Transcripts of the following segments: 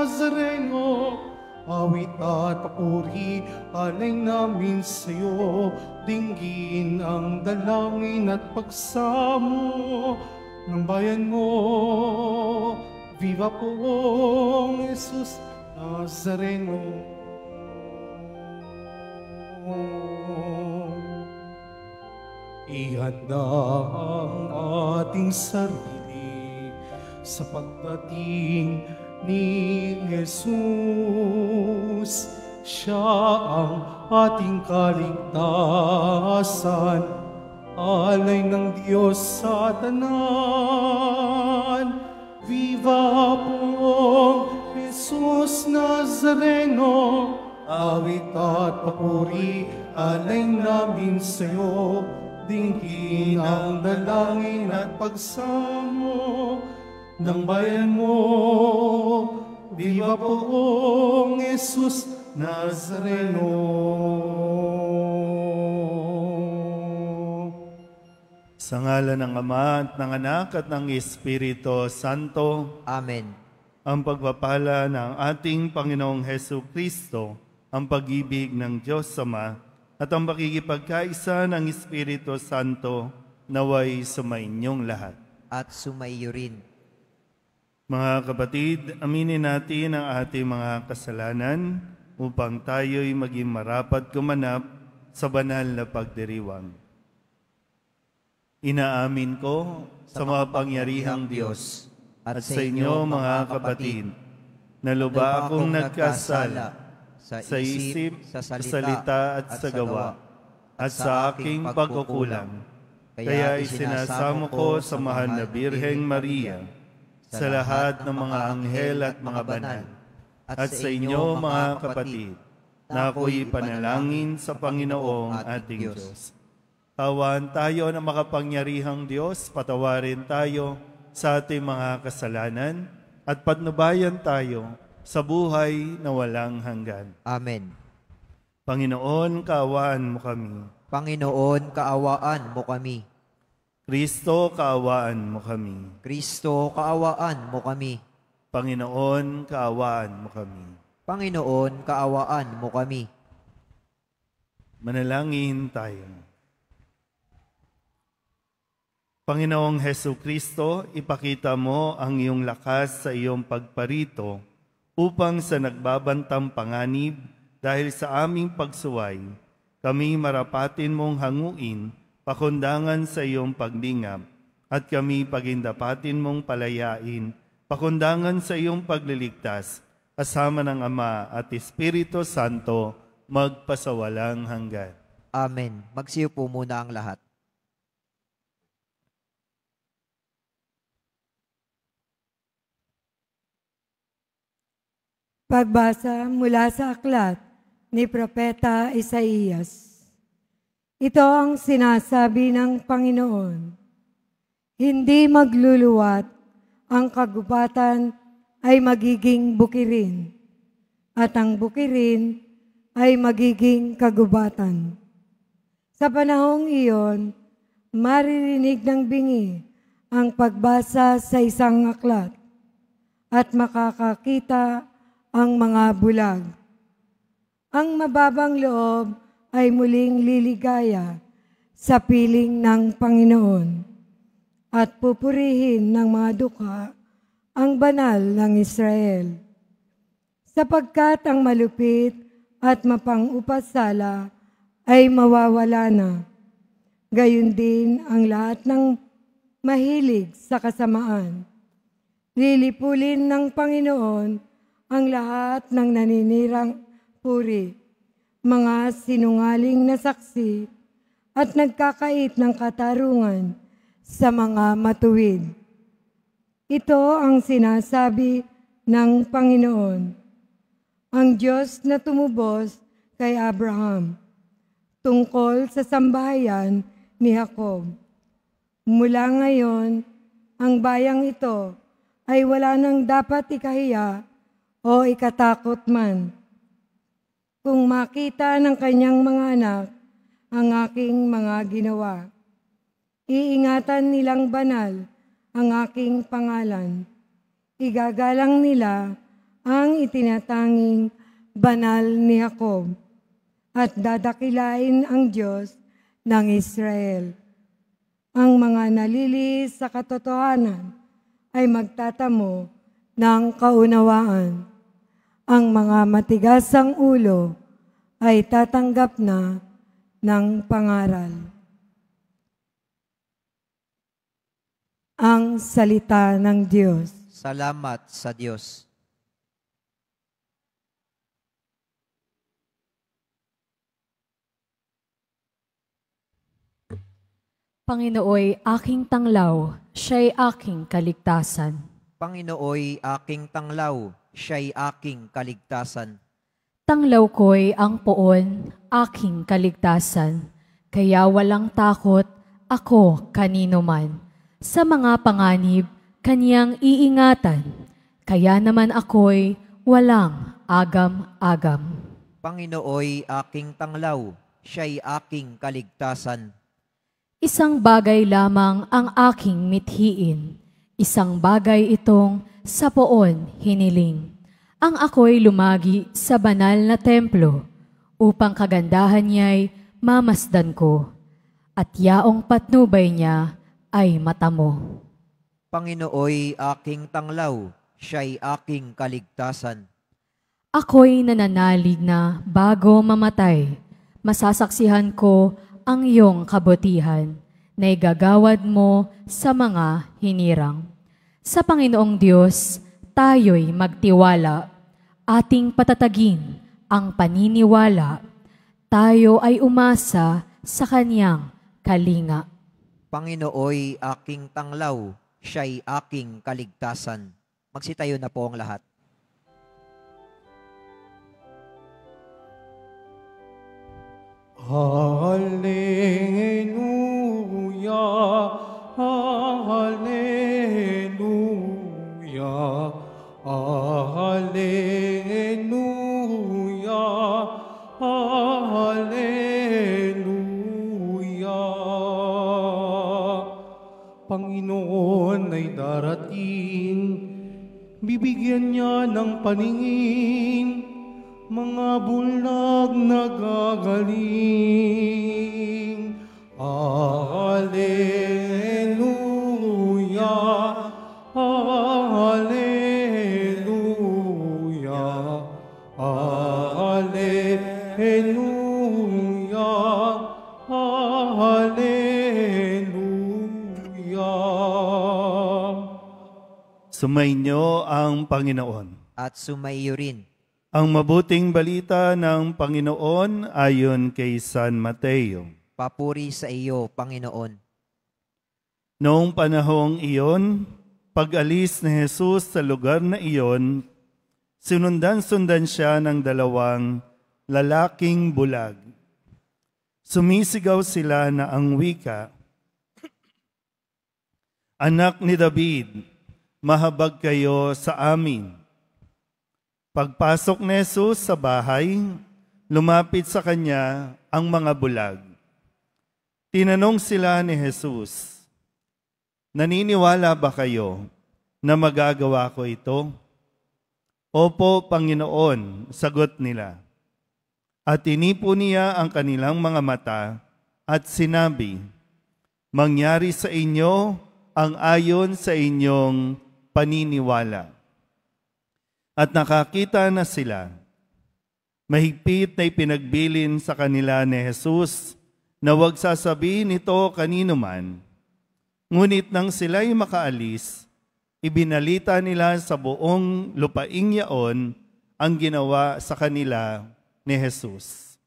Nazareno, awit at papuri, alay namin sa'yo, dinggin ang dalangin at pagsamo ng bayan mo. Viva poong Jesus Nazareno. Ihanda ang ating sarili sa pagdating ni Jesus. Siya ang ating kaligtasan, alay ng Diyos sa tanan. Viva poong Jesus Nazareno, awit at papuri, alay namin sa'yo, dinggin ang dalangin at pagsamo ng bayan mo. Viva poong Jesus Nazareno. Sa ngalan ng Ama at ng Anak at ng Espiritu Santo. Amen. Ang pagpapala ng ating Panginoong Hesus Kristo, ang pag-ibig ng Diyos Ama, at ang pakikipagkaisa ng Espiritu Santo naway sumainyong lahat. At sumaiyo rin. Mga kapatid, aminin natin ang ating mga kasalanan upang tayo'y maging marapat gumanap sa banal na pagdiriwang. Inaamin ko sa mapangyarihang Diyos at sa inyo mga kapatid na lubha akong nagkasala sa isip, sa salita at sa gawa, at sa aking pagkukulang. Kaya isinasamo ko sa mahal na Birheng Maria, sa lahat ng mga anghel at mga banal, at sa inyo mga kapatid, na ako'y panalangin sa Panginoong ating Diyos. Tawan tayo ng makapangyarihang Diyos, patawarin tayo sa ating mga kasalanan, at patnubayan tayo sa buhay na walang hanggan. Amen. Panginoon, kaawaan mo kami. Panginoon, kaawaan mo kami. Kristo, kaawaan mo kami. Kristo, kaawaan mo kami. Panginoon, kaawaan mo kami. Panginoon, kaawaan mo kami. Manalangin tayo. Panginoong Hesus Kristo, ipakita mo ang iyong lakas sa iyong pagparito upang sa nagbabantang panganib dahil sa aming pagsuway, kami marapatin mong hanguin, pakundangan sa iyong paglingap, at kami pagindapatin mong palayain, pakundangan sa iyong pagliligtas, kasama ng Ama at Espiritu Santo, magpasawalang hanggan. Amen. Magsiupo muna ang lahat. Pagbasa mula sa aklat ni Propeta Isaías. Ito ang sinasabi ng Panginoon. Hindi magluluwat, ang kagubatan ay magiging bukirin, at ang bukirin ay magiging kagubatan. Sa panahong iyon, maririnig ng bingi ang pagbasa sa isang aklat, at makakakita ang mga bulag. Ang mababang loob ay muling liligaya sa piling ng Panginoon at pupurihin ng mga dukha ang banal ng Israel. Sapagkat ang malupit at mapang-upasala ay mawawala na. Gayon din ang lahat ng mahilig sa kasamaan. Lilipulin ng Panginoon ang lahat ng naninirang puri, mga sinungaling na saksi at nagkakait ng katarungan sa mga matuwid. Ito ang sinasabi ng Panginoon, ang Diyos na tumubos kay Abraham, tungkol sa sambahayan ni Jacob. Mula ngayon, ang bayang ito ay wala nang dapat ikahiya o ikatakot man. Kung makita ng kanyang mga anak ang aking mga ginawa, iingatan nilang banal ang aking pangalan. Igagalang nila ang itinatanging banal ni Jacob at dadakilain ang Diyos ng Israel. Ang mga nalilis sa katotohanan ay magtatamo ng kaunawaan. Ang mga matigas ang ulo ay tatanggap na ng pangaral. Ang salita ng Diyos. Salamat sa Diyos. Panginooy aking tanglaw, siya'y aking kaligtasan. Panginooy aking tanglaw, siya'y aking kaligtasan. Tanglaw ko'y ang poon, aking kaligtasan. Kaya walang takot ako kanino man. Sa mga panganib, kaniyang iingatan. Kaya naman ako'y walang agam-agam. Panginooy aking tanglaw, siya'y aking kaligtasan. Isang bagay lamang ang aking mithiin. Isang bagay itong sa poon hiniling. Ang ako'y lumagi sa banal na templo upang kagandahan niya'y mamasdan ko at yaong patnubay niya ay matamo. Panginooy aking tanglaw, siya'y aking kaligtasan. Ako'y nananalig na bago mamatay, masasaksihan ko ang iyong kabutihan na igagawad mo sa mga hinirang. Sa Panginoong Diyos, tayo'y magtiwala, ating patatagin ang paniniwala, tayo ay umasa sa Kaniyang kalinga. Panginooy aking tanglaw, siya'y aking kaligtasan. Magsitayo na po ang lahat. Hallelujah, Hallelujah, Hallelujah, Hallelujah. Panginoon ay darating, bibigyan niya ng paningin, mga bulag na gagaling. Hallelujah, Hallelujah, Hallelujah, Hallelujah. Sumainyo ang Panginoon. At sumaiyo rin. Ang mabuting balita ng Panginoon ayon kay San Mateo. Papuri sa iyo, Panginoon. Noong panahong iyon, pag-alis ni Jesus sa lugar na iyon, sinundan-sundan siya ng 2 lalaking bulag. Sumisigaw sila na ang wika, "Anak ni David, mahabag kayo sa amin." Pagpasok ni Jesus sa bahay, lumapit sa kanya ang mga bulag. Tinanong sila ni Jesus, "Naniniwala ba kayo na magagawa ko ito?" "Opo, Panginoon," sagot nila. At tinipo niya ang kanilang mga mata at sinabi, "Mangyari sa inyo ang ayon sa inyong paniniwala." At nakakita na sila. Mahigpit na ipinagbilin sa kanila ni Jesus na huwag sasabihin ito kanino man. Ngunit nang sila'y makaalis, ibinalita nila sa buong lupaing yaon ang ginawa sa kanila ni Jesus.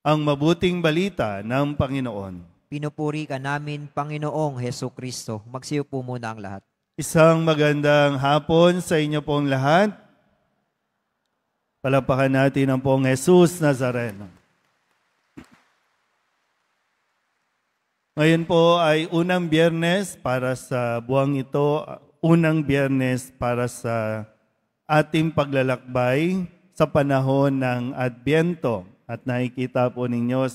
Ang mabuting balita ng Panginoon. Pinupuri ka namin, Panginoong Hesukristo. Magsiyo po muna ang lahat. Isang magandang hapon sa inyo pong lahat. Palapakan natin ang pong Jesus Nazareno. Ngayon po ay unang Biyernes para sa buwang ito, unang Biyernes para sa ating paglalakbay sa panahon ng Adbyento. At nakikita po ninyo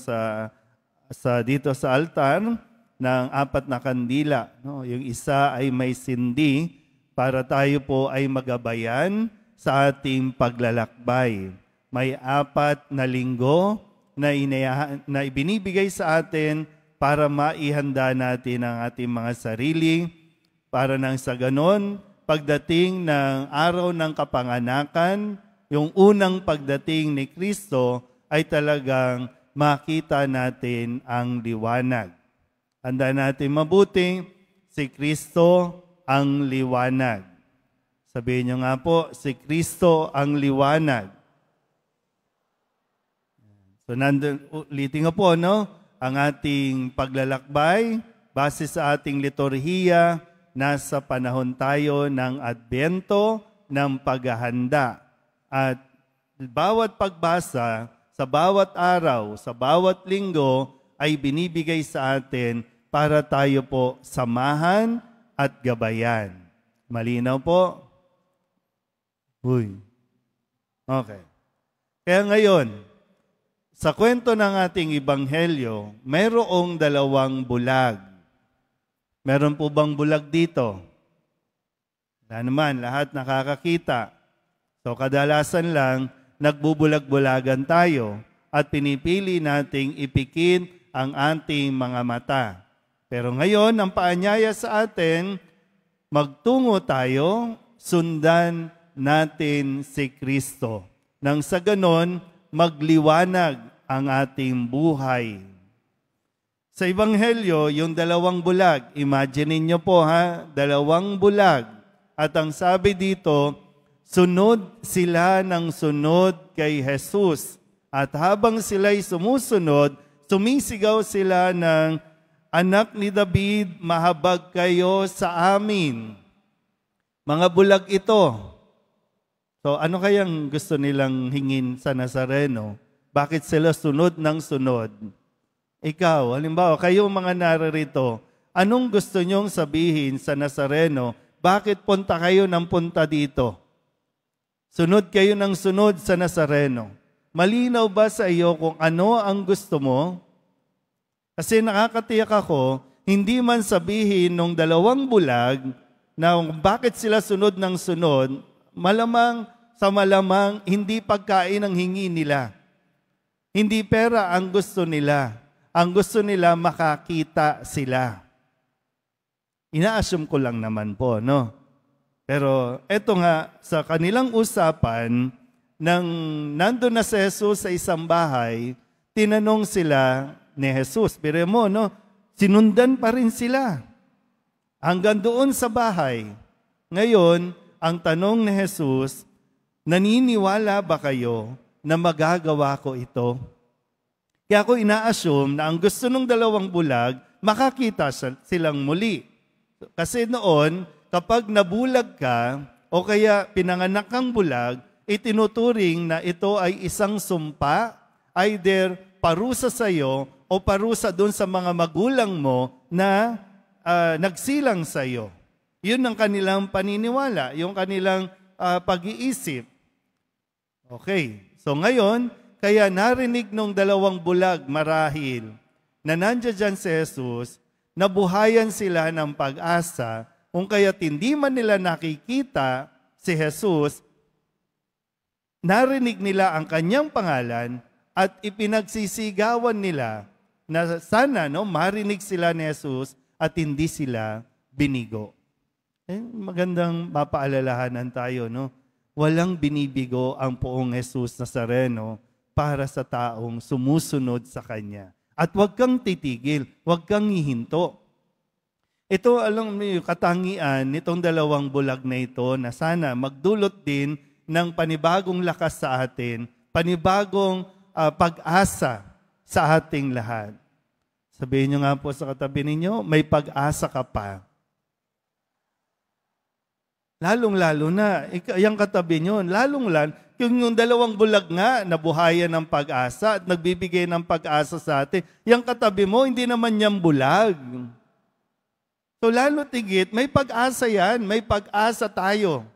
dito sa altar ng 4 na kandila. No? Yung isa ay may sindi para tayo po ay magabayan sa ating paglalakbay. May 4 na linggo na ibinibigay sa atin para maihanda natin ang ating mga sarili, para nang sa ganon, pagdating ng araw ng kapanganakan, yung unang pagdating ni Kristo, ay talagang makita natin ang liwanag. Handa natin mabuti, si Kristo ang liwanag. Sabihin nyo nga po, si Kristo ang liwanag. So, ulitin nga po, no? Ang ating paglalakbay, base sa ating liturhiya, nasa panahon tayo ng Adbento, ng paghahanda. At bawat pagbasa, sa bawat araw, sa bawat linggo, ay binibigay sa atin para tayo po samahan at gabayan. Malinaw po? Uy. Okay. Kaya ngayon, sa kwento ng ating Ebanghelyo, mayroong 2 bulag. Meron po bang bulag dito? Wala naman, lahat nakakakita. So kadalasan lang, nagbubulag-bulagan tayo at pinipili nating ipikit ang ating mga mata. Pero ngayon, ang paanyaya sa atin, magtungo tayo, sundan natin si Kristo. Nang sa ganon, magliwanag ang ating buhay. Sa Ebanghelyo, yung 2 bulag, imagine niyo po ha, 2 bulag. At ang sabi dito, sunod sila ng sunod kay Jesus. At habang sila'y sumusunod, sumisigaw sila ng, "Anak ni David, mahabag kayo sa amin." Mga bulag ito. So ano kayang gusto nilang hingin sa Nazareno? Bakit sila sunod ng sunod? Ikaw, halimbawa, kayo mga naririto, anong gusto nyong sabihin sa Nazareno? Bakit punta kayo ng punta dito? Sunod kayo ng sunod sa Nazareno. Malinaw ba sa iyo kung ano ang gusto mo? Kasi nakakatiyak ako, hindi man sabihin nung 2 bulag na bakit sila sunod ng sunod, malamang hindi pagkain ang hingi nila. Hindi pera ang gusto nila. Ang gusto nila makakita sila. Ina-assume ko lang naman po, no? Pero eto nga, sa kanilang usapan, nang nandun na si Jesus sa isang bahay, tinanong sila ni Jesus. Pero mo, no? Sinundan pa rin sila. Hanggang doon sa bahay. Ngayon, ang tanong ni Jesus, naniniwala ba kayo na magagawa ko ito? Kaya ako ina-assume na ang gusto ng 2 bulag, makakita silang muli. Kasi noon, kapag nabulag ka, o kaya pinanganak kang bulag, itinuturing na ito ay isang sumpa, either parusa sa iyo o parusa doon sa mga magulang mo na nagsilang sa iyo. Yun ang kanilang paniniwala, yung kanilang pag-iisip. Okay, so ngayon, kaya narinig nung 2 bulag marahil na nandiyan si Jesus, nabuhayan sila ng pag-asa, kung kaya't hindi man nila nakikita si Jesus, narinig nila ang kanyang pangalan at ipinagsisigawan nila na sana marinig sila ni Jesus at hindi sila binigo. Magandang mapaalalahanan tayo, no? Walang binibigo ang poong Jesus Nazareno para sa taong sumusunod sa Kanya. At huwag kang titigil, huwag kang hihinto. Ito, alam mo yung katangian nitong 2 bulag na ito na sana magdulot din ng panibagong lakas sa atin, panibagong pag-asa sa ating lahat. Sabihin nyo nga po sa katabi ninyo, may pag-asa ka pa. Lalong-lalo na, yung katabi nyo, lalong-lalo, yung 2 bulag nga, nabuhayan ng pag-asa at nagbibigay ng pag-asa sa atin. Yung katabi mo, hindi naman yan bulag. So lalo tigit, may pag-asa yan, may pag-asa tayo.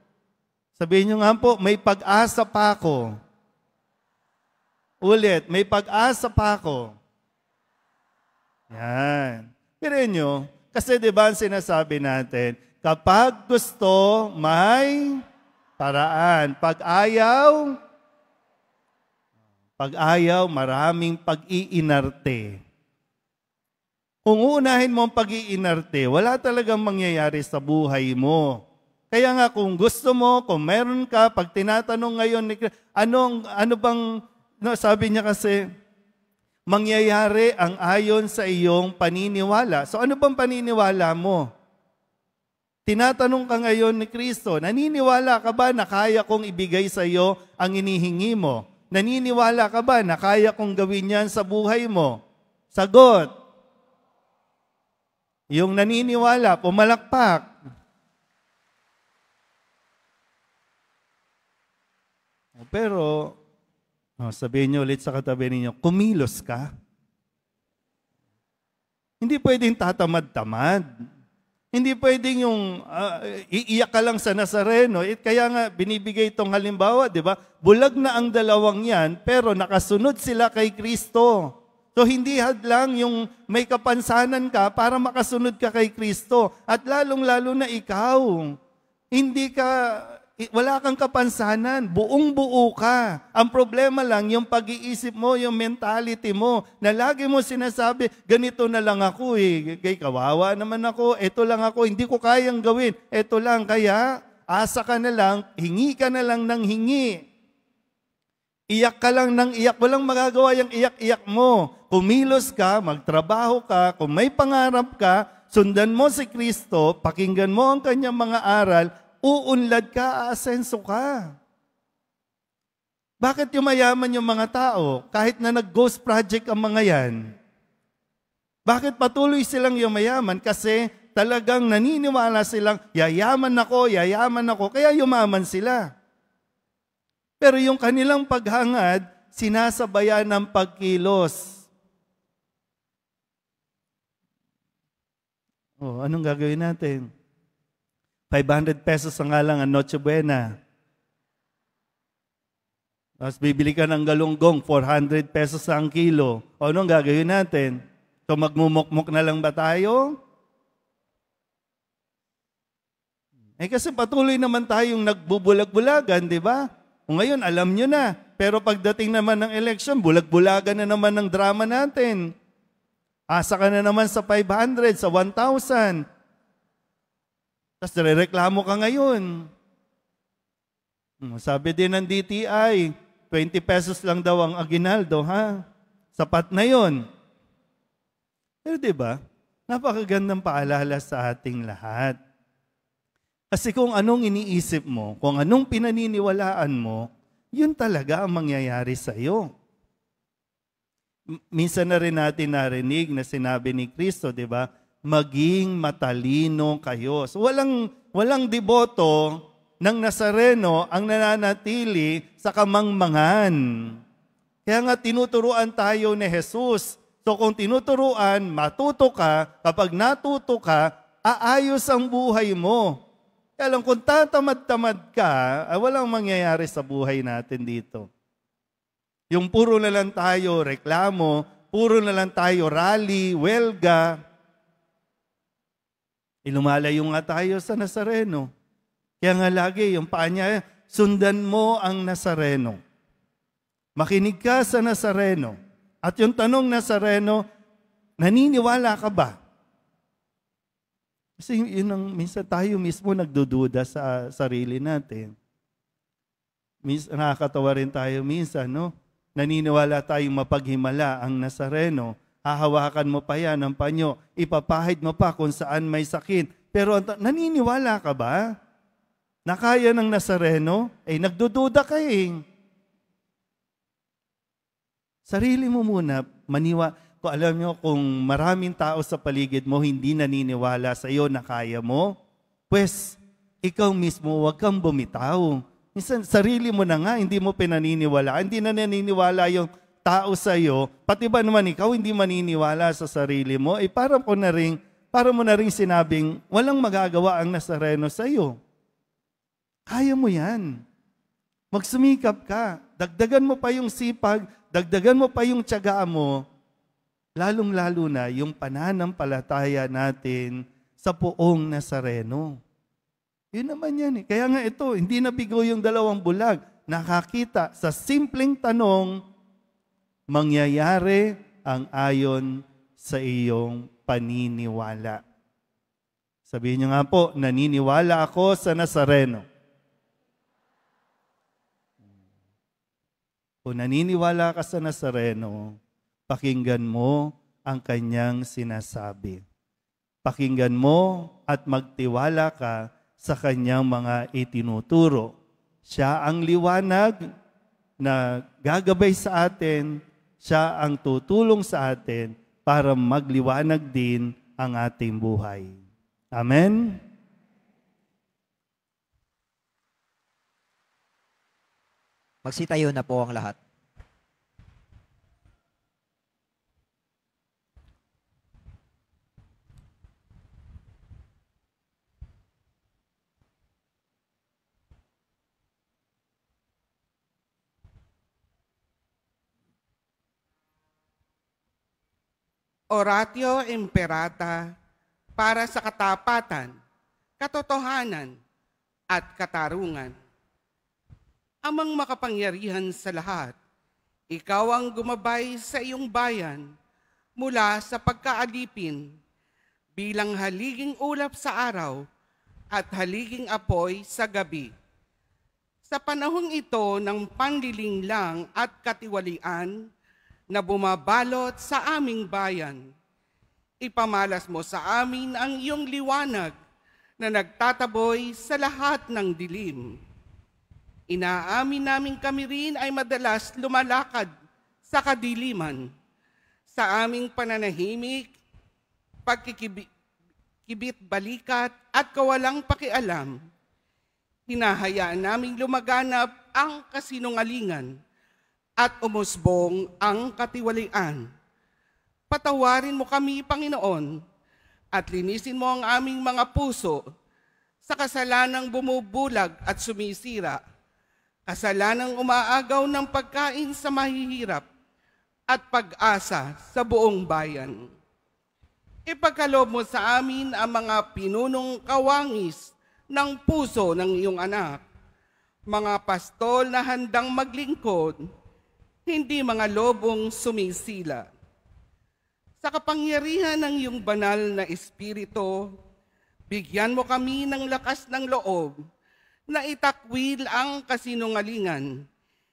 Sabihin nyo nga po, may pag-asa pa ako. Ulit, may pag-asa pa ako. Yan. Pero nyo, kasi diba ang sinasabi natin, Kapag gusto, may paraan. Pag ayaw, maraming pag-iinarte. Kung uunahin mo ang pag-iinarte, wala talagang mangyayari sa buhay mo. Kaya nga kung gusto mo, kung meron ka, pag tinatanong ngayon, ano bang, sabi niya kasi, mangyayari ang ayon sa iyong paniniwala. So ano bang paniniwala mo? Tinatanong ka ngayon ni Kristo, naniniwala ka ba na kaya kong ibigay sa iyo ang inihingi mo? Naniniwala ka ba na kaya kong gawin yan sa buhay mo? Sagot. Yung naniniwala, pumalakpak. Pero, sabihin niyo ulit sa katabi ninyo, kumilos ka. Hindi pwedeng tatamad-tamad. Hindi pwedeng yung iiyak ka lang sa Nazareno. Kaya nga binibigay itong halimbawa, di ba? Bulag na ang dalawang yan, pero nakasunod sila kay Kristo. So hindi hadlang yung may kapansanan ka para makasunod ka kay Kristo. At lalong-lalo na ikaw, wala kang kapansanan, buong-buo ka. Ang problema lang, yung pag-iisip mo, yung mentality mo, na lagi mo sinasabi, ganito na lang ako kay kawawa naman ako, eto lang ako, hindi ko kayang gawin, eto lang, kaya asa ka na lang, hingi ka na lang ng hingi. Iyak ka lang ng iyak, walang magagawa yung iyak-iyak mo. Kumilos ka, magtrabaho ka, kung may pangarap ka, sundan mo si Kristo, pakinggan mo ang kanyang mga aral, uunlad ka, aasenso ka. Bakit yumayaman yung mga tao kahit na nag-ghost project ang mga yan? Bakit patuloy silang yumayaman? Kasi talagang naniniwala silang yayaman ako, kaya yumaman sila. Pero yung kanilang paghangad, sinasabayan ng pagkilos. Anong gagawin natin? 500 pesos ang nga lang ang Noche Buena. Tapos bibili ka ng galunggong, 400 pesos ang kilo. Anong gagawin natin? So magmumukmuk na lang ba tayo? Kasi patuloy naman tayong nagbubulag-bulagan, di ba? O ngayon, alam nyo na. Pero pagdating naman ng election, bulag-bulagan na naman ng drama natin. Asa ka na naman sa 500, sa 1,000. Tapos reklamo ka ngayon. Sabi din ng DTI, 20 pesos lang daw ang aginaldo, ha? Sapat na yon. Pero diba, napakagandang paalala sa ating lahat. Kasi kung anong iniisip mo, kung anong pinaniniwalaan mo, yun talaga ang mangyayari sa iyo. Minsan na rin natin narinig na sinabi ni Kristo, diba? Maging matalino kayo. So walang deboto ng Nazareno ang nananatili sa kamangmangan. Kaya nga tinuturuan tayo ni Jesus. So kung tinuturuan, matuto ka, kapag natuto ka, aayos ang buhay mo. Kaya lang kung tatamad-tamad ka, walang mangyayari sa buhay natin dito. Yung puro na lang tayo reklamo, puro na lang tayo rally, welga, lumalayo nga tayo sa Nazareno. Kaya nga lagi, yung paa niya, sundan mo ang Nazareno. Makinig ka sa Nazareno. At yung tanong Nazareno, naniniwala ka ba? Kasi yun ang minsan tayo mismo nagdududa sa sarili natin. Nakakatawa rin tayo minsan, no? Naniniwala tayong mapaghimala ang Nazareno. Hahawakan mo pa yan ang panyo, ipapahid mo pa kung saan may sakit. Pero naniniwala ka ba na kaya ng Nazareno? Nagdududa ka eh. Sarili mo muna, kung alam nyo, kung maraming tao sa paligid mo hindi naniniwala sa iyo na kaya mo, pues ikaw mismo huwag kang bumitaw. Minsan, sarili mo na nga, hindi mo pinaniniwala. Hindi na naniniwala yung tao sa iyo, pati ba naman ikaw hindi maniniwala sa sarili mo, para mo na ring sinabing, walang magagawa ang Nazareno sa iyo. Kaya mo yan. Magsumikap ka. Dagdagan mo pa yung sipag, dagdagan mo pa yung tiyaga mo, lalong-lalo na yung pananampalataya natin sa poong Nazareno. Yun naman yan eh. Kaya nga ito, hindi nabigo yung dalawang bulag. Nakakita sa simpleng tanong, mangyayari ang ayon sa iyong paniniwala. Sabihin niyo nga po, naniniwala ako sa Nazareno. Kung naniniwala ka sa Nazareno, pakinggan mo ang kanyang sinasabi. Pakinggan mo at magtiwala ka sa kanyang mga itinuturo. Siya ang liwanag na gagabay sa atin, siya ang tutulong sa atin para magliwanag din ang ating buhay. Amen? Magsitayo na po ang lahat. Oratio Imperata para sa katapatan, katotohanan, at katarungan. Amang makapangyarihan sa lahat, ikaw ang gumabay sa iyong bayan mula sa pagkaalipin bilang haliging ulap sa araw at haliging apoy sa gabi. Sa panahong ito ng panlilinglang at katiwalian na bumabalot sa aming bayan, ipamalas mo sa amin ang iyong liwanag na nagtataboy sa lahat ng dilim. Inaamin namin kami rin ay madalas lumalakad sa kadiliman. Sa aming pananahimik, pagkikibit-balikat at kawalang pakialam, hinahayaan naming lumaganap ang kasinungalingan at umusbong ang katiwalian. Patawarin mo kami, Panginoon, at linisin mo ang aming mga puso sa kasalanang bumubulag at sumisira, kasalanang umaagaw ng pagkain sa mahihirap at pag-asa sa buong bayan. Ipagkaloob mo sa amin ang mga pinunong kawangis ng puso ng iyong anak, mga pastol na handang maglingkod, hindi mga lobong sumisila. Sa kapangyarihan ng iyong banal na Espiritu, bigyan mo kami ng lakas ng loob na itakwil ang kasinungalingan,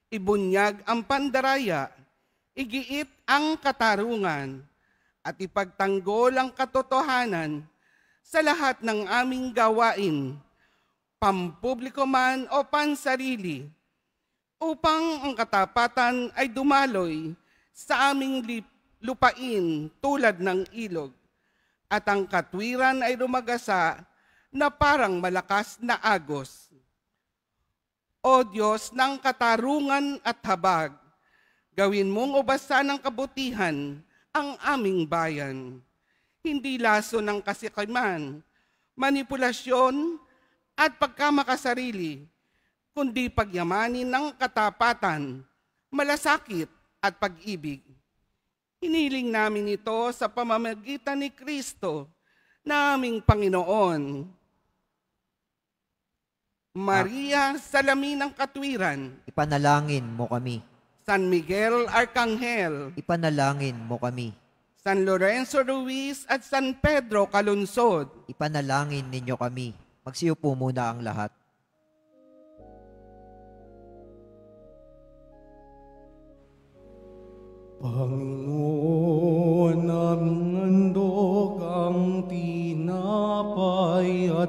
ibunyag ang pandaraya, igiit ang katarungan, at ipagtanggol ang katotohanan sa lahat ng aming gawain, pampubliko man o pansarili, upang ang katapatan ay dumaloy sa aming lupain tulad ng ilog, at ang katwiran ay lumagasa na parang malakas na agos. O Diyos ng katarungan at habag, gawin mong ubasan ng kabutihan ang aming bayan. Hindi laso ng kasikiman, manipulasyon at pagkamakasarili, kundi pagyamanin ng katapatan, malasakit at pag-ibig. Hiniling namin ito sa pamamagitan ni Kristo, na aming Panginoon. Maria, salamin ng katwiran, Ipanalangin mo kami. San Miguel Arcangel, Ipanalangin mo kami. San Lorenzo Ruiz at San Pedro Calunsod, Ipanalangin ninyo kami. Magsiupo muna ang lahat. Panginoon, aming handog ang tinapay at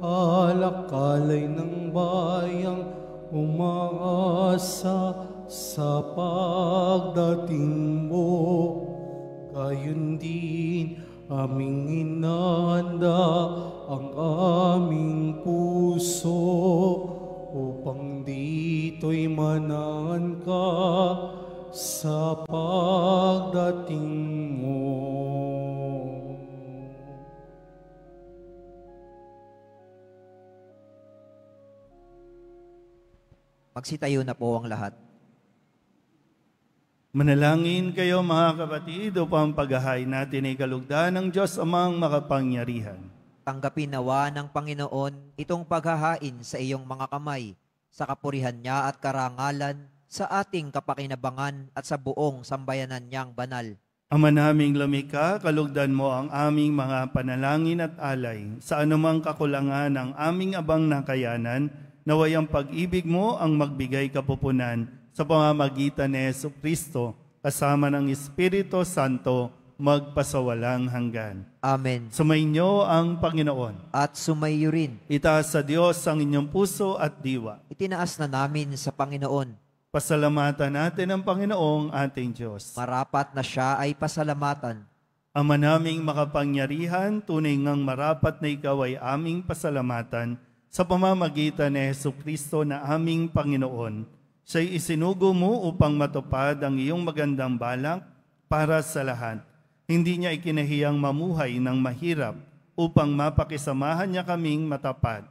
alakalay ng bayang umaasa sa pagdating mo. Gayon din aming inanda ang aming puso upang dito'y manan ka sa pagdating mo. Magsitayo na po ang lahat. Manalangin kayo mga kapatid upang paghahain natin ay kalugdan ng Diyos amang makapangyarihan. Tanggapin nawa ng Panginoon itong paghahain sa iyong mga kamay, sa kapurihan niya at karangalan, sa ating kapakinabangan at sa buong sambayanan niyang banal. Ama naming lumikha, kalugdan mo ang aming mga panalangin at alay sa anumang kakulangan ng aming abang nakayanan, naway ang pag-ibig mo ang magbigay kapupunan sa pamamagitan ni Jesucristo, kasama ng Espiritu Santo, magpasawalang hanggan. Amen. Sumainyo ang Panginoon. At sumayo rin. Itaas sa Diyos ang inyong puso at diwa. Itinaas na namin sa Panginoon. Pasalamatan natin ang Panginoong ating Diyos. Marapat na siya ay pasalamatan. Ama naming makapangyarihan, tunay ngang marapat na ikaw ay aming pasalamatan sa pamamagitan ni Jesucristo na aming Panginoon. Siya'y isinugo mo upang matupad ang iyong magandang balak para sa lahat. Hindi niya ikinahiyang mamuhay ng mahirap upang mapakisamahan niya kaming matapat.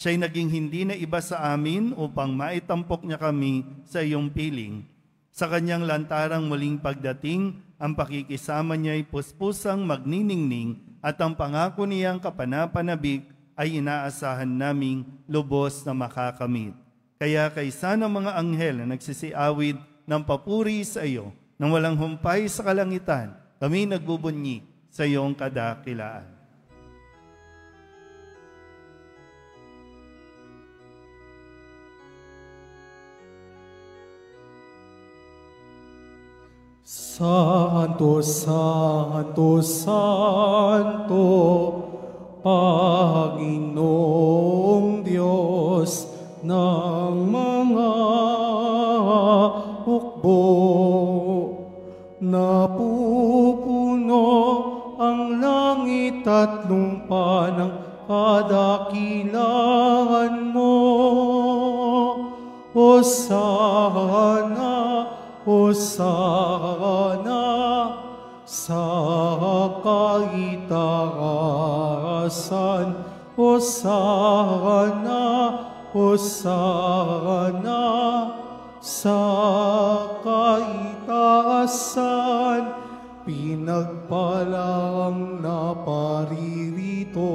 Siya'y naging hindi na iba sa amin upang maitampok niya kami sa iyong piling. Sa kanyang lantarang muling pagdating, ang pakikisama niya'y puspusang magniningning at ang pangako niyang kapanapanabik ay inaasahan naming lubos na makakamit. Kaya kaysa ng mga anghel na nagsisiawid ng papuri sa iyo, nang walang humpay sa kalangitan, kami nagbubunyi sa iyong kadakilaan. Santo, Santo, Santo, Panginoong Diyos ng mga hukbo, napupuno ang langit at lupa ng kadakilaan mo. Hosana, Hosana sa kaitaasan. Hosana, Hosana sa kaitaasan. Pinagpalang naparirito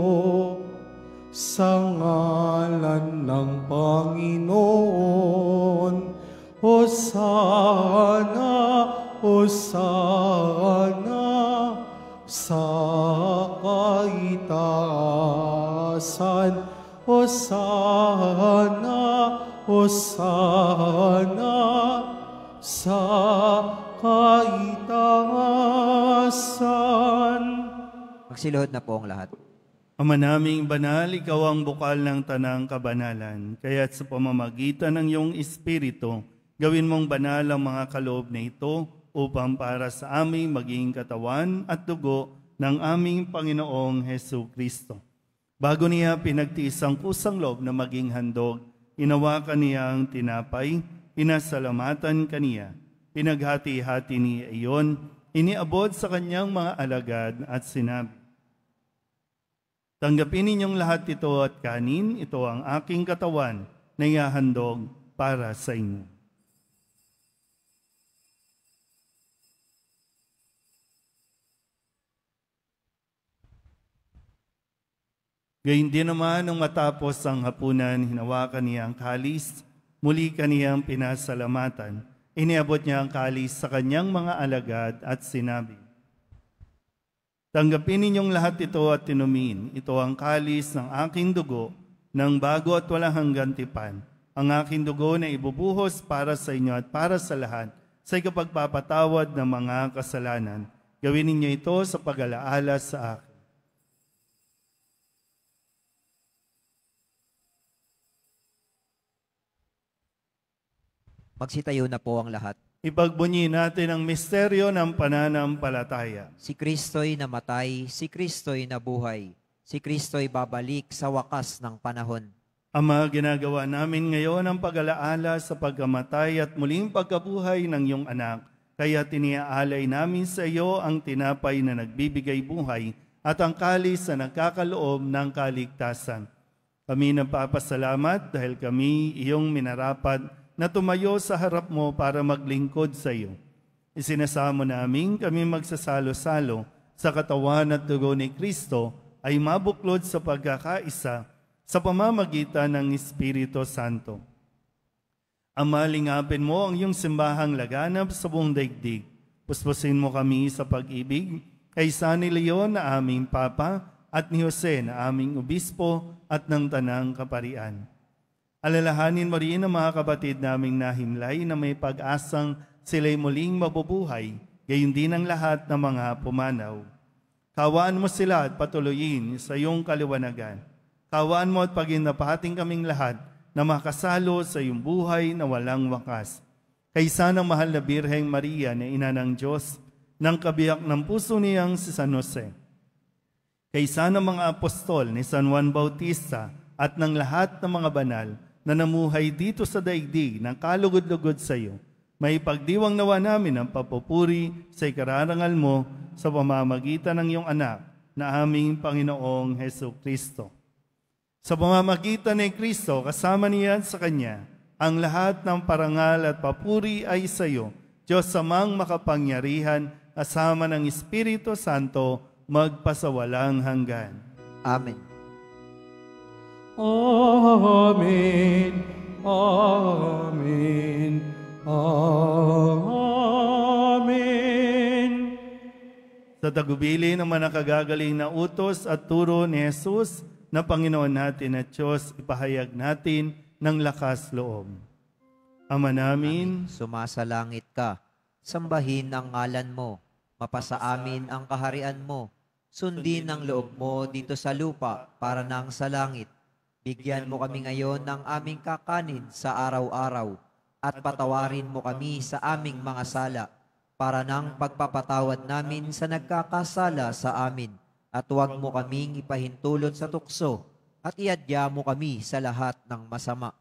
sa ngalan ng Panginoon. Hosana, Hosana sa kaitaasan. Hosana, Hosana sa kaitaasan. Magsiluhod na po ang lahat. Ama naming banal, ikaw ang bukal ng tanang kabanalan, kaya't sa pamamagitan ng iyong Espiritu, gawin mong banal ang mga kaloob na ito upang para sa aming maging katawan at dugo ng aming Panginoong Jesucristo. Bago niya pinagtiis ang kusang loob na maging handog, inawakan niya ang tinapay, pinasalamatan kaniya, pinaghati-hati niya iyon, iniabot sa kanyang mga alagad at sinabi, "Tanggapin ninyong lahat ito at kanin, ito ang aking katawan na ihahandog para sa inyo." Gayun din naman nung matapos ang hapunan, hinawakan niya ang kalis, muli kaniyang pinasalamatan. Iniabot niya ang kalis sa kanyang mga alagad at sinabi, "Tanggapin ninyong lahat ito at tinumin. Ito ang kalis ng aking dugo, ng bago at walang hanggang tipan. Ang aking dugo na ibubuhos para sa inyo at para sa lahat, sa ikapagpapatawad ng mga kasalanan. Gawin ninyo ito sa pag-alaala sa akin." Magsitayo na po ang lahat. Ipagbunyi natin ang misteryo ng pananampalataya. Si Kristo'y namatay, si Kristo'y nabuhay, si Kristo'y babalik sa wakas ng panahon. Ama, ginagawa namin ngayon ang pag-alaala sa pagkamatay at muling pagkabuhay ng iyong anak. Kaya tiniaalay namin sa iyo ang tinapay na nagbibigay buhay at ang kalis na nagkakaloob ng kaligtasan. Kami nagpapasalamat dahil kami iyong minarapat na tumayo sa harap mo para maglingkod sa iyo. Isinasamo namin kami magsasalo-salo sa katawan at dugo ni Kristo ay mabuklod sa pagkakaisa sa pamamagitan ng Espiritu Santo. Ama, lingapin mo ang iyong simbahang laganap sa buong daigdig. Puspusin mo kami sa pag-ibig kay San Leon na aming Papa at ni Jose na aming Obispo at ng Tanang Kaparian. Alalahanin mo rin ang mga kapatid naming nahimlay na may pag-asang sila'y muling mabubuhay, gayon din ang lahat ng mga pumanaw. Kawaan mo sila at patuloyin sa iyong kaliwanagan. Kawaan mo at paginapating kaming lahat na makasalo sa iyong buhay na walang wakas. Kaysa ng mahal na Birheng Maria na ina ng Diyos, ng kabiyak ng puso niyang si San Jose. Kaysa ng mga apostol ni San Juan Bautista at ng lahat ng mga banal na namuhay dito sa daigdig ng kalugod-lugod sa iyo, may pagdiwang nawa namin ang papupuri sa ikararangal mo sa pamamagitan ng iyong anak na aming Panginoong Hesus Kristo. Sa pamamagitan ni Kristo, kasama niya sa Kanya, ang lahat ng parangal at papuri ay sa iyo, Diyos Amang makapangyarihan, kasama ng Espiritu Santo, magpasawalang hanggan. Amen. Amen. Amen. Amen. Sa tagubili ng manakagagaling na utos at turo ni Jesus, na Panginoon natin at Diyos, ipahayag natin ng lakas loob. Ama namin, Sumasalangit ka, sambahin ang ngalan mo, mapasa amin ang kaharian mo, sundin ang loob mo dito sa lupa para nang sa langit. Bigyan mo kami ngayon ng aming kakanin sa araw-araw, at patawarin mo kami sa aming mga sala, para nang pagpapatawad namin sa nagkakasala sa amin. At huwag mo kaming ipahintulot sa tukso, at iadya mo kami sa lahat ng masama.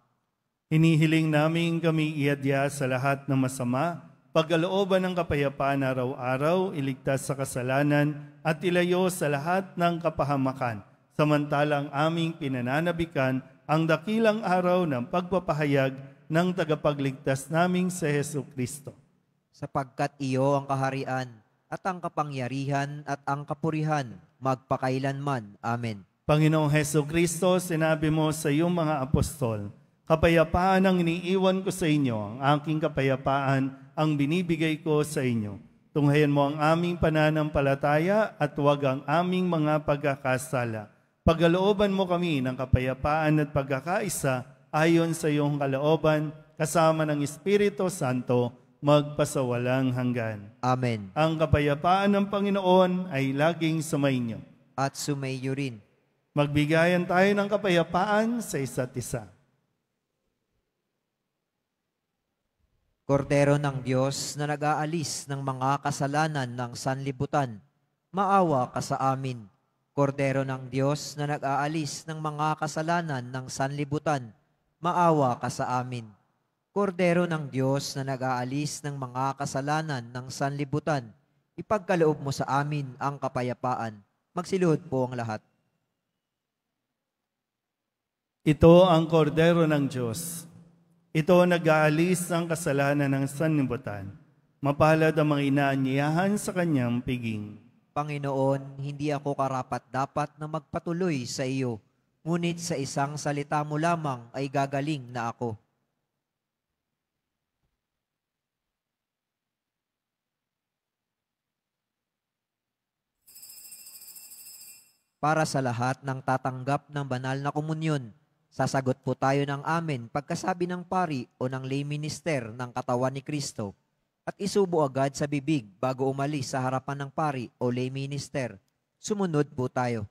hinihiling namin kami iadya sa lahat ng masama, pagkalooban ng kapayapaan araw-araw, iligtas sa kasalanan, at ilayo sa lahat ng kapahamakan, samantalang aming pinananabikan ang dakilang araw ng pagpapahayag ng tagapagligtas naming si Hesus Kristo. Sapagkat iyo ang kaharian, at ang kapangyarihan, at ang kapurihan, magpakailanman. Amen. Panginoong Hesus Kristo, sinabi mo sa iyong mga apostol, kapayapaan ang iniiwan ko sa inyo, ang aking kapayapaan ang binibigay ko sa inyo. Tunghayan mo ang aming pananampalataya at huwag ang aming mga pagkakasala. Pagkalooban mo kami ng kapayapaan at pagkakaisa ayon sa iyong kalooban, kasama ng Espiritu Santo, magpasawalang hanggan. Amen. Ang kapayapaan ng Panginoon ay laging sumainyo. At sumayo rin. Magbigayan tayo ng kapayapaan sa isa't isa. Kordero ng Diyos na nag-aalis ng mga kasalanan ng sanlibutan, maawa ka sa amin. Kordero ng Diyos na nag-aalis ng mga kasalanan ng sanlibutan, maawa ka sa amin. Kordero ng Diyos na nag-aalis ng mga kasalanan ng sanlibutan, ipagkaloob mo sa amin ang kapayapaan. Magsiluhod po ang lahat. Ito ang kordero ng Diyos. Ito ang nag-aalis ng kasalanan ng sanlibutan. Mapalad ang mga inaanyayahan sa kanyang piging. Panginoon, hindi ako karapat-dapat na magpatuloy sa iyo, ngunit sa isang salita mo lamang ay gagaling na ako. Para sa lahat ng tatanggap ng banal na komunyon, sasagot po tayo ng amen pagkasabi ng pari o ng lay minister ng katawan ni Kristo at isubo agad sa bibig bago umalis sa harapan ng pari o lay minister. Sumunod po tayo.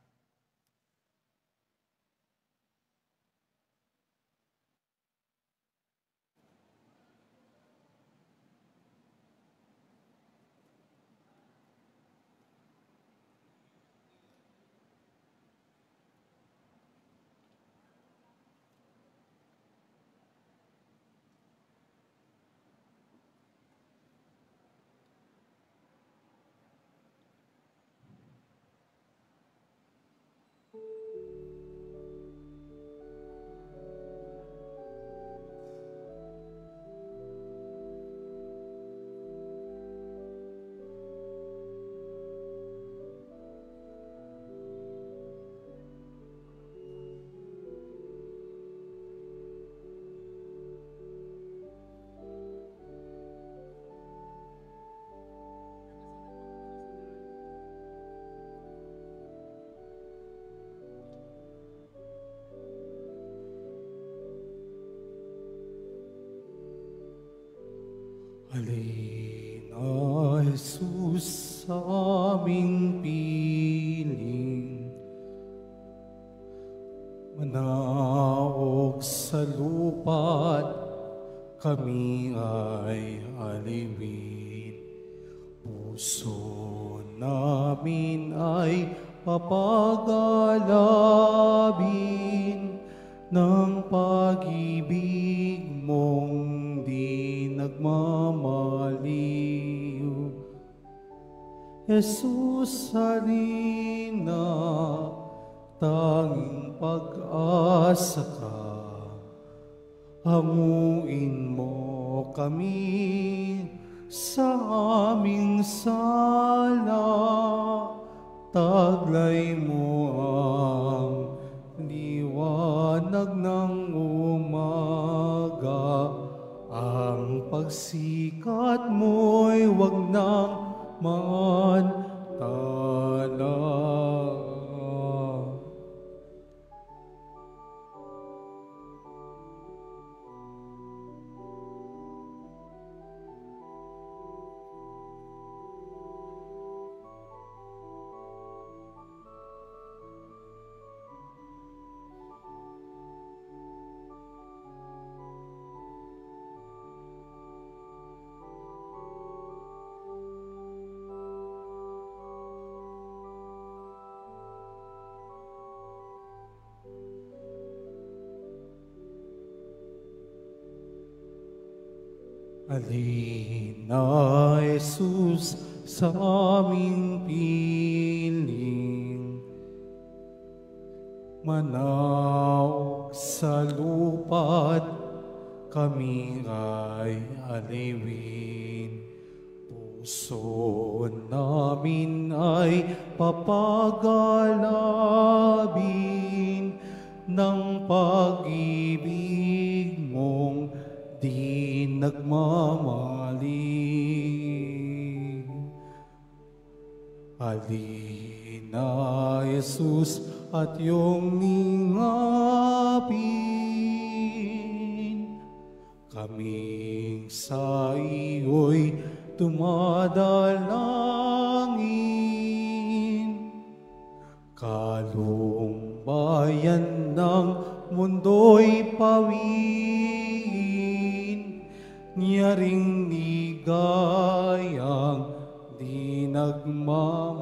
Halina, Jesus, sa aming piling. Manaog sa lupa't kami ay aliwin. Puso namin ay papagalabin ng pag-ibig mong di nagmamaliw. Jesus, halina, tanging pag-asa ka. Hamuin mo kami sa aming sala. Taglay mo ang liwanag ng umaga. Ang pagsikat mo'y wag nang maantala. Halina, Jesus, sa aming piling. Manaog sa lupa't kami ay aliwin. Puso namin ay papagalabin ng pag-ibig mong di nagmamali. Halina, Jesus, at iyong ningapin. Kaming sa iyo'y tumadalangin. Kalong bayan ng mundo'y pawiin. Niyaring ligayang di nagmamaliw.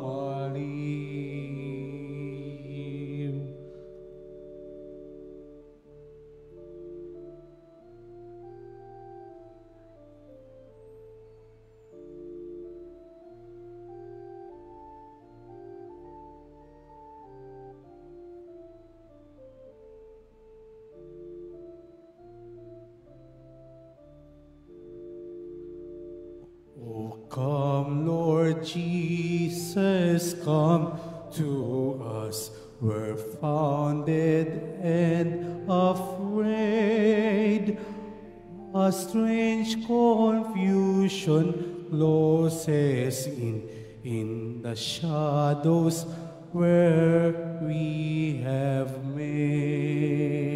Oh, come, Lord Jesus, come to us. We're founded and afraid. A strange confusion closes in the shadows where we have made.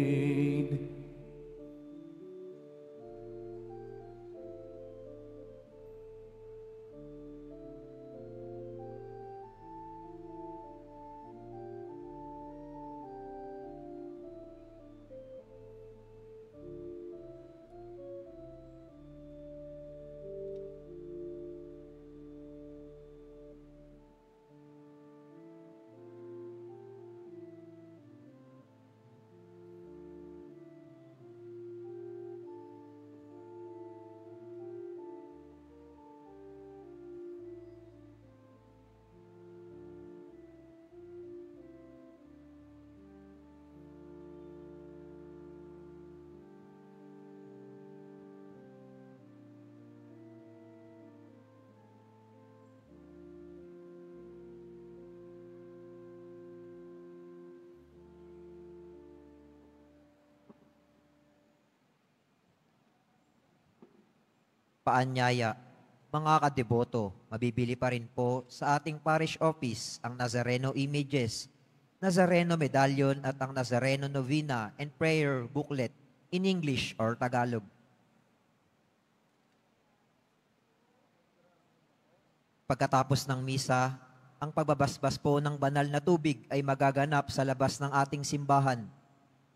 Paanyaya, mga kadeboto, mabibili pa rin po sa ating parish office ang Nazareno images, Nazareno medallion at ang Nazareno novena and prayer booklet in English or Tagalog. Pagkatapos ng misa, ang pagbabasbas po ng banal na tubig ay magaganap sa labas ng ating simbahan.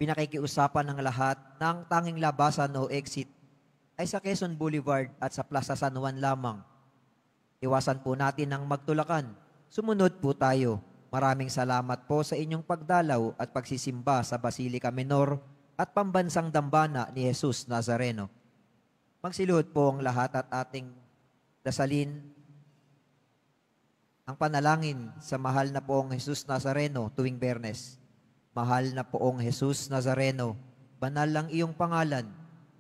Pinakikiusapan ng lahat na ang tanging labasan o exit ay sa Quezon Boulevard at sa Plaza San Juan lamang. Iwasan po natin ang magtulakan. Sumunod po tayo. Maraming salamat po sa inyong pagdalaw at pagsisimba sa Basilica Menor at Pambansang Dambana ni Jesus Nazareno. Magsiluhod po ang lahat at ating dasalin ang panalangin sa mahal na poong Jesus Nazareno tuwing Biyernes. Mahal na poong Jesus Nazareno, banal lang iyong pangalan,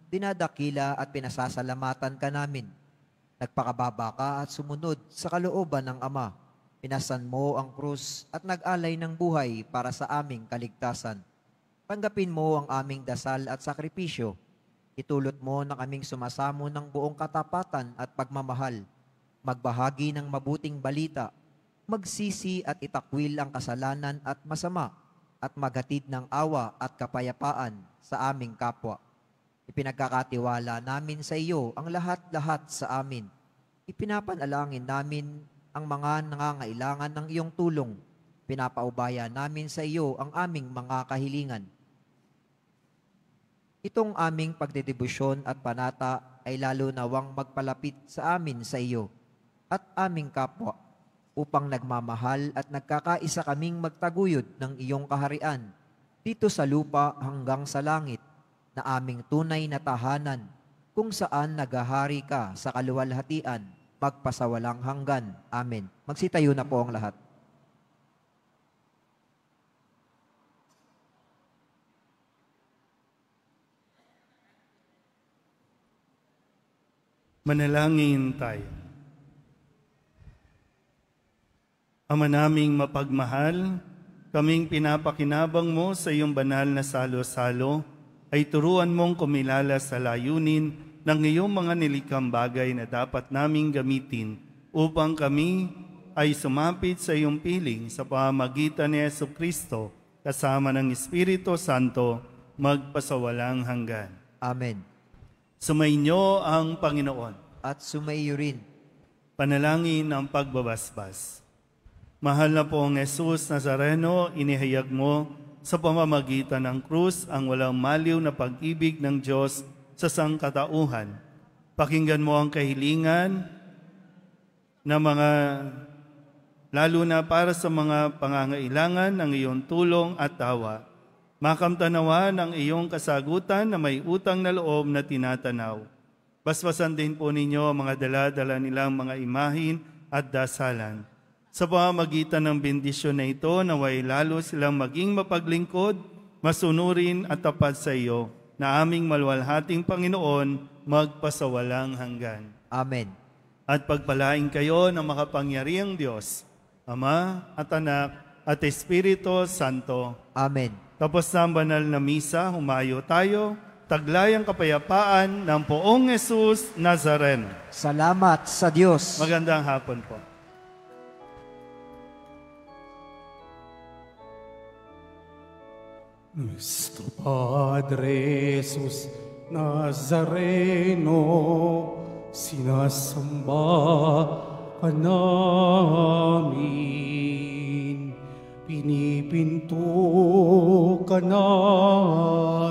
dinadakila at pinasasalamatan ka namin. Nagpakababa ka at sumunod sa kalooban ng Ama. Pinasan mo ang krus at nag-alay ng buhay para sa aming kaligtasan. Tanggapin mo ang aming dasal at sakripisyo. Itulot mo na kaming sumasamo ng buong katapatan at pagmamahal, magbahagi ng mabuting balita, magsisi at itakwil ang kasalanan at masama, at maghatid ng awa at kapayapaan sa aming kapwa. Ipinagkakatiwala namin sa iyo ang lahat-lahat sa amin. Ipinapanalangin namin ang mga nangangailangan ng iyong tulong. Pinapaubaya namin sa iyo ang aming mga kahilingan. Itong aming pagdedebosyon at panata ay lalo nawang magpalapit sa amin sa iyo at aming kapwa, upang nagmamahal at nagkakaisa kaming magtaguyod ng iyong kaharian dito sa lupa hanggang sa langit, na aming tunay na tahanan, kung saan naghahari ka sa kaluwalhatian, magpasawalang hanggan. Amen. Magsitayo na po ang lahat. Manalangin tayo. Ama naming mapagmahal, kaming pinapakinabang mo sa iyong banal na salo-salo, ay turuan mong kumilala sa layunin ng iyong mga nilikang bagay na dapat naming gamitin upang kami ay sumapit sa iyong piling sa pamamagitan ni Jesucristo kasama ng Espiritu Santo magpasawalang hanggan. Amen. Sumainyo ang Panginoon. At sumaiyo rin. Panalangin ang pagbabasbas. Mahal na poong Jesus Nazareno, inihayag mo sa pamamagitan ng krus ang walang maliw na pag-ibig ng Diyos sa sangkatauhan. Pakinggan mo ang kahilingan na lalo na para sa mga pangangailangan ng iyong tulong at tawa. Makamtanawa ng iyong kasagutan na may utang na loob na tinatanaw. Basbasan din po ninyo ang mga dala-dala nilang mga imahin at dasalan. Sa pamamagitan ng bendisyon na ito, naway lalo silang maging mapaglingkod, masunurin at tapat sa iyo, na aming maluwalhating Panginoon, magpasawalang hanggan. Amen. At pagpalain kayo ng makapangyarihang Diyos, Ama at Anak at Espiritu Santo. Amen. Tapos na ang banal na misa, humayo tayo, taglayang kapayapaan ng poong Jesus Nazareno. Salamat sa Diyos. Magandang hapon po. Nuestro Padre Jesus Nazareno, sinasamba ka namin, pinipinto ka namin,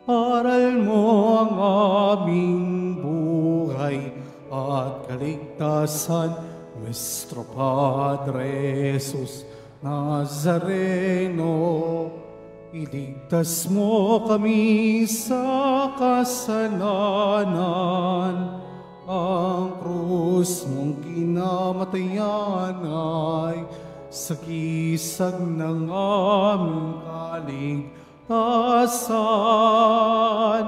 aral mo ang aming buhay at kaligtasan. Nuestro Padre Jesus Nazareno, iligtas mo kami sa kasalanan. Ang krus mong kinamatayan ay sagisag ng aming kaligtasan.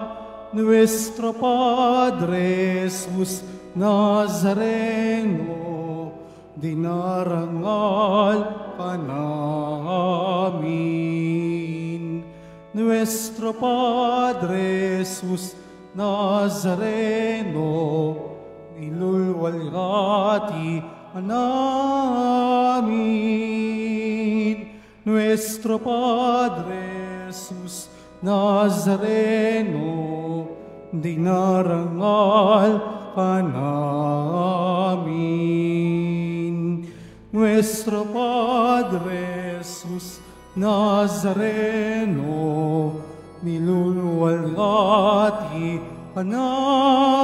Nuestro Padre Jesus Nazareno, dinarangal ka namin. Nuestro Padre Jesus Nazareno, nilulwalhati ka namin. Nuestro Padre Jesus Nazareno, dinarangal ka namin. nuestro Padre Jesus Nazareno, niluluwalhati ka namin.